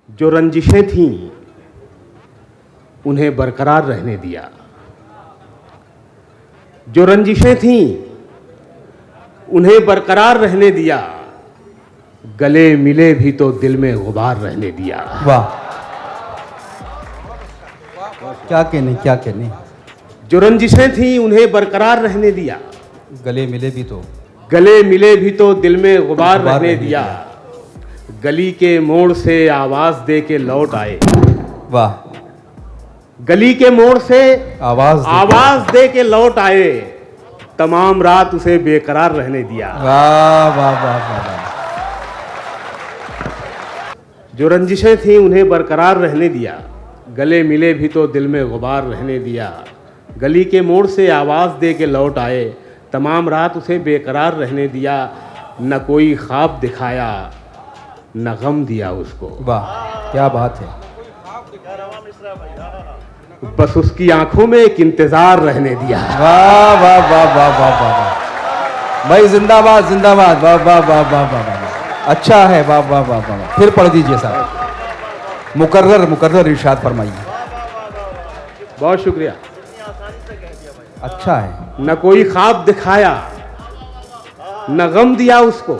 जो रंजिशें थीं उन्हें बरकरार रहने दिया। जो रंजिशें थीं उन्हें बरकरार रहने दिया। गले मिले भी तो दिल में गुबार रहने दिया। वाह, क्या कहने, क्या कहने। जो रंजिशें थीं उन्हें बरकरार रहने दिया। गले मिले भी तो गले मिले भी तो दिल में गुबार रहने दिया। गली के मोड़ से आवाज दे के लौट आए। वाह, गली के मोड़ से आवाज दे के लौट आए। तमाम रात उसे बेकरार रहने दिया। वाह वाह वाह वाह वाह। जो रंजिशें थीं उन्हें बरकरार रहने दिया। गले मिले भी तो दिल में गुबार रहने दिया। गली के मोड़ से आवाज़ दे के लौट आए। तमाम रात उसे बेकरार रहने दिया। न कोई ख्वाब दिखाया न गम दिया उसको। वाह, क्या बात है। बस उसकी आंखों में एक इंतजार रहने दिया। वाह वाह वाह वाह वाह वाह वाह भाई, जिंदाबाद जिंदाबाद। वाह वाह वाह वाह वाह वाह, अच्छा है। वाह वाह वाह वाह। फिर पढ़ दीजिए साहब। मुकर्रर इरशाद फरमाइए। बहुत शुक्रिया। अच्छा है। न कोई ख्वाब दिखाया न गम दिया उसको।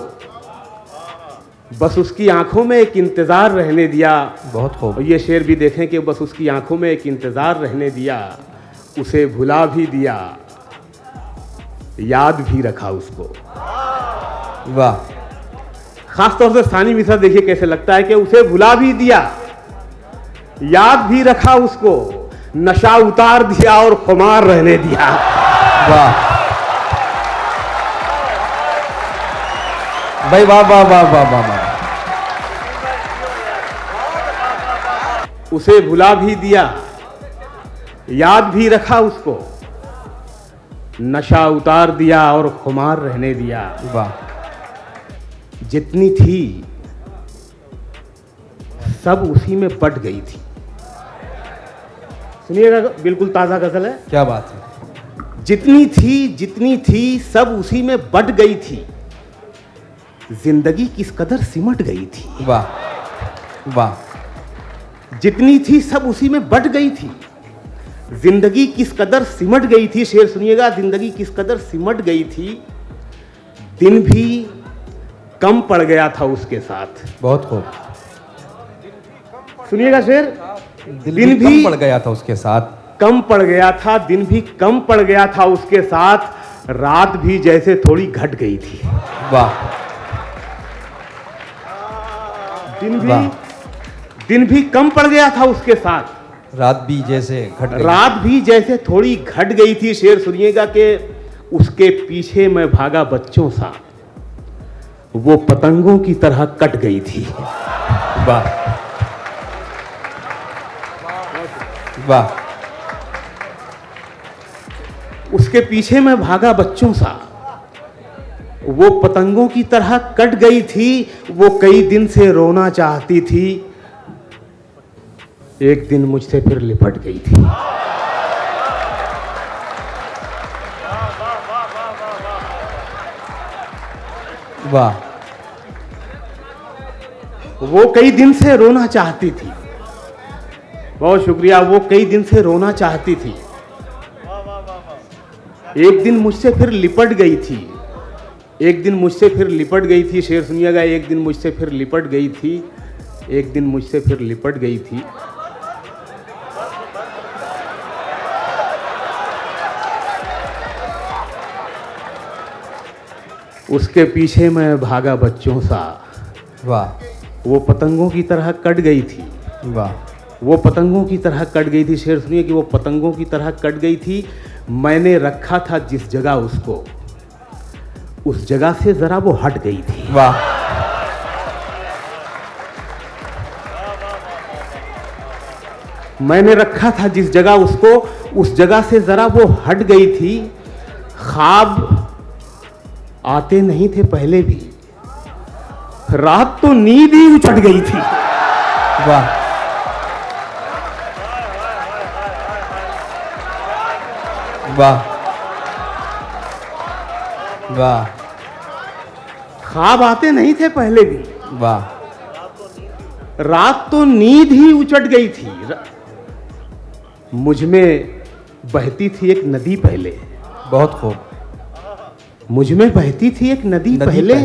बस उसकी आंखों में एक इंतजार रहने दिया। बहुत खूब। और ये शेर भी देखें कि बस उसकी आंखों में एक इंतजार रहने दिया। उसे भुला भी दिया याद भी रखा उसको। वाह, खासतौर से सानी मिसरा देखिए कैसे लगता है कि उसे भुला भी दिया याद भी रखा उसको। नशा उतार दिया और खुमार रहने दिया। वाह भाई, वाह वाह वाह वाह वाह वाह। उसे भुला भी दिया याद भी रखा उसको। नशा उतार दिया और खुमार रहने दिया। वाह, जितनी थी सब उसी में बट गई थी। सुनिएगा, बिल्कुल ताजा गजल है। क्या बात है। जितनी थी सब उसी में बट गई थी। जिंदगी किस कदर सिमट गई थी। वाह वाह, जितनी थी सब उसी में बट गई थी। जिंदगी किस कदर सिमट गई थी। शेर सुनिएगा, जिंदगी किस कदर सिमट गई थी। दिन भी कम पड़ गया था उसके साथ। बहुत खूब। सुनिएगा शेर, दिन भी कम पड़ गया था उसके साथ। कम पड़ गया था, दिन भी कम पड़ गया था उसके साथ। रात भी जैसे थोड़ी घट गई थी। वाह, दिन भी कम पड़ गया था उसके साथ। रात भी जैसे घट गई। रात भी जैसे थोड़ी घट गई थी। शेर सुनिएगा कि उसके पीछे मैं भागा बच्चों सा। वो पतंगों की तरह कट गई थी। वाह वाह, उसके पीछे मैं भागा बच्चों सा। वो पतंगों की तरह कट गई थी। वो कई दिन से रोना चाहती थी। एक दिन मुझसे फिर लिपट गई थी। वाह, वो कई दिन से रोना चाहती थी। बहुत शुक्रिया। वो कई दिन से रोना चाहती थी। एक दिन मुझसे फिर लिपट गई थी। एक दिन मुझसे फिर लिपट गई थी। शेर सुनिएगा, एक दिन मुझसे फिर लिपट गई थी। एक दिन मुझसे फिर लिपट गई थी। उसके पीछे मैं भागा बच्चों सा। वाह, वो पतंगों की तरह कट गई थी। वाह, वो पतंगों की तरह कट गई थी। शेर सुनिए कि वो पतंगों की तरह कट गई थी। मैंने रखा था जिस जगह उसको, उस जगह से जरा वो हट गई थी। वाह, मैंने रखा था जिस जगह उसको, उस जगह से जरा वो हट गई थी। ख्वाब आते नहीं थे पहले भी। रात तो नींद ही उचट गई थी। वाह, वाह वाह, ख्वाब आते नहीं थे पहले भी। वाह, रात तो नींद ही उचट गई थी। मुझ में बहती थी एक नदी पहले, बहुत खूब। मुझ में बहती थी एक नदी पहले,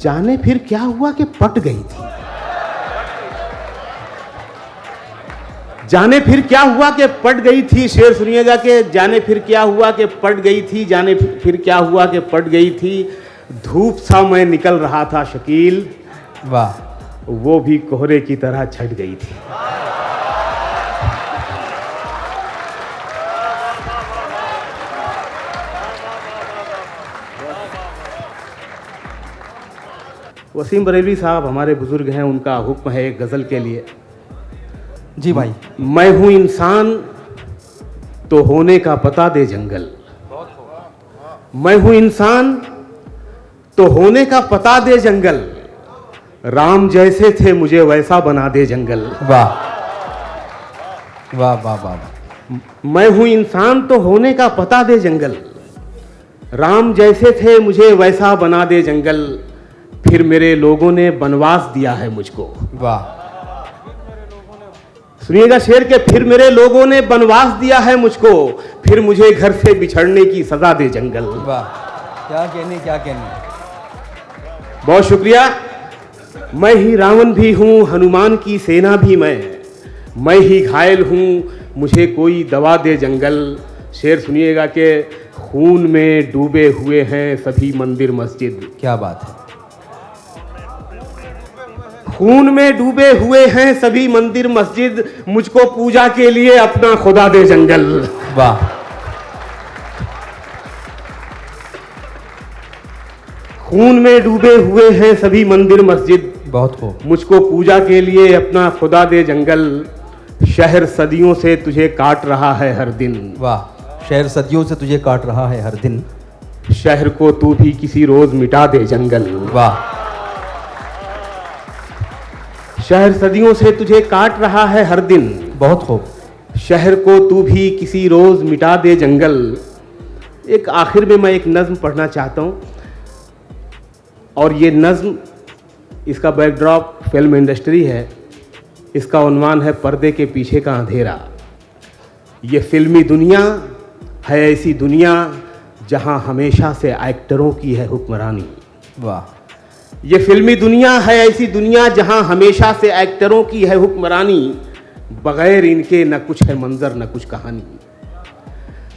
जाने फिर क्या हुआ कि पट गई थी। जाने फिर क्या हुआ कि पट गई थी। शेर सुनिएगा कि जाने फिर क्या हुआ कि पट गई थी, जाने फिर क्या हुआ कि पट गई थी। धूप सा मैं निकल रहा था शकील, वाह। वो भी कोहरे की तरह छट गई थी। वसीम बरेलवी साहब हमारे बुजुर्ग हैं, उनका हुक्म है एक गज़ल के लिए। जी भाई। मैं हूं इंसान तो होने का पता दे जंगल, मैं हूं इंसान तो होने का पता दे जंगल, राम जैसे थे मुझे वैसा बना दे जंगल। वाह वाह वाह वाह। मैं हूं इंसान तो होने का पता दे जंगल, राम जैसे थे मुझे वैसा बना दे जंगल, फिर मेरे लोगों ने बनवास दिया है मुझको। वाह। सुनिएगा शेर के, फिर मेरे लोगों ने बनवास दिया है मुझको, फिर मुझे घर से बिछड़ने की सजा दे जंगल। वाह, क्या कहने क्या कहने। बहुत शुक्रिया। मैं ही रावण भी हूं, हनुमान की सेना भी मैं ही घायल हूं, मुझे कोई दवा दे जंगल। शेर सुनिएगा कि खून में डूबे हुए हैं सभी मंदिर मस्जिद। क्या बात है। खून में डूबे हुए हैं सभी मंदिर मस्जिद, मुझको पूजा के लिए अपना खुदा दे जंगल। वाह। खून में डूबे हुए हैं सभी मंदिर मस्जिद, बहुत खूब। मुझको पूजा के लिए अपना खुदा दे जंगल, शहर सदियों से तुझे काट रहा है हर दिन। वाह। शहर सदियों से तुझे काट रहा है हर दिन, शहर को तू भी किसी रोज मिटा दे जंगल। वाह। शहर सदियों से तुझे काट रहा है हर दिन, बहुत खूब। शहर को तू भी किसी रोज मिटा दे जंगल। एक आखिर में मैं एक नज्म पढ़ना चाहता हूँ, और ये नज्म, इसका बैकड्रॉप फिल्म इंडस्ट्री है, इसका उन्वान है पर्दे के पीछे का अंधेरा। ये फिल्मी दुनिया है ऐसी दुनिया जहां हमेशा से एक्टरों की है हुक्मरानी। वाह। ये फिल्मी दुनिया है ऐसी दुनिया जहां हमेशा से एक्टरों की है हुक्मरानी, बगैर इनके न कुछ है मंजर न कुछ कहानी।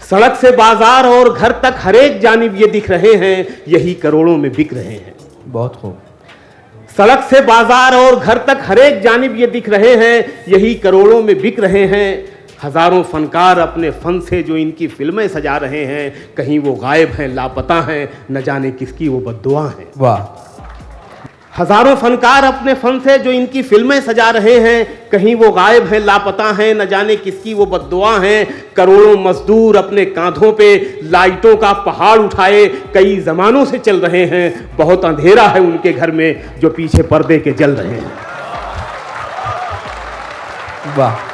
सड़क से बाजार और घर तक हर एक जानिब ये दिख रहे हैं, यही करोड़ों में बिक रहे हैं। बहुत खूब। सड़क से बाजार और घर तक हर एक जानिब ये दिख रहे हैं, यही करोड़ों में बिक रहे हैं। हजारों फनकार अपने फन से जो इनकी फिल्में सजा रहे हैं, कहीं वो गायब हैं, लापता हैं, न जाने किसकी वो बद्दुआ हैं। वाह। हजारों फनकार अपने फन से जो इनकी फिल्में सजा रहे हैं, कहीं वो गायब हैं, लापता हैं, न जाने किसकी वो बद्दुआ हैं। करोड़ों मजदूर अपने कांधों पे लाइटों का पहाड़ उठाए कई जमानों से चल रहे हैं, बहुत अंधेरा है उनके घर में जो पीछे पर्दे के जल रहे हैं। वाह।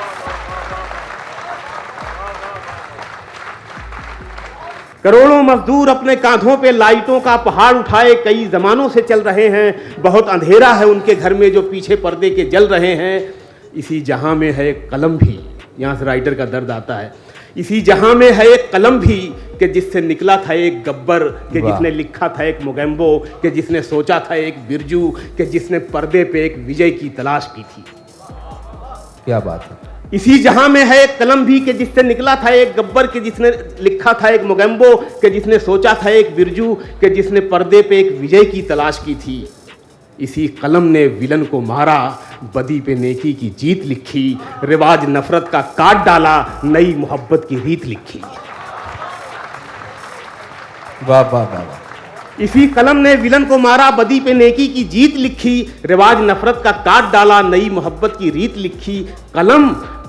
करोड़ों मजदूर अपने कांधों पे लाइटों का पहाड़ उठाए कई जमानों से चल रहे हैं, बहुत अंधेरा है उनके घर में जो पीछे पर्दे के जल रहे हैं। इसी जहां में है एक कलम भी, यहाँ से राइटर का दर्द आता है, इसी जहां में है एक कलम भी कि जिससे निकला था एक गब्बर, कि जिसने लिखा था एक मोगेम्बो, कि जिसने सोचा था एक बिरजू, कि जिसने पर्दे पे एक विजय की तलाश की थी। क्या बात है। इसी जहां में है एक कलम भी कि जिससे निकला था एक गब्बर, के जिसने लिखा था एक मोगेम्बो, के जिसने सोचा था एक बिरजू, के जिसने पर्दे पे एक विजय की तलाश की थी। इसी कलम ने विलन को मारा, बदी पे नेकी की जीत लिखी, रिवाज नफरत का काट डाला, नई मोहब्बत की रीत लिखी। वाह वाह वाह। इसी कलम ने विलन को मारा, बदी पे नेकी की जीत लिखी, रिवाज नफरत का काट डाला, नई मोहब्बत की रीत लिखी।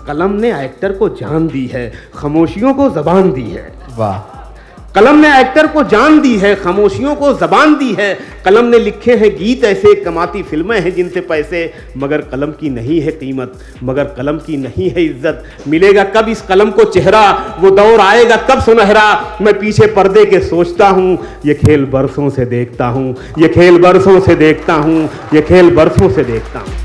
कलम ने एक्टर को जान दी है, खामोशियों को जबान दी है। वाह। कलम ने एक्टर को जान दी है, खामोशियों को जबान दी है। कलम ने लिखे हैं गीत ऐसे, कमाती फिल्में हैं जिनसे पैसे, मगर कलम की नहीं है कीमत, मगर कलम की नहीं है इज्जत। मिलेगा कब इस कलम को चेहरा, वो दौर आएगा कब सुनहरा। मैं पीछे पर्दे के सोचता हूँ, ये खेल बरसों से देखता हूँ, ये खेल बरसों से देखता हूँ, ये खेल बरसों से देखता हूँ।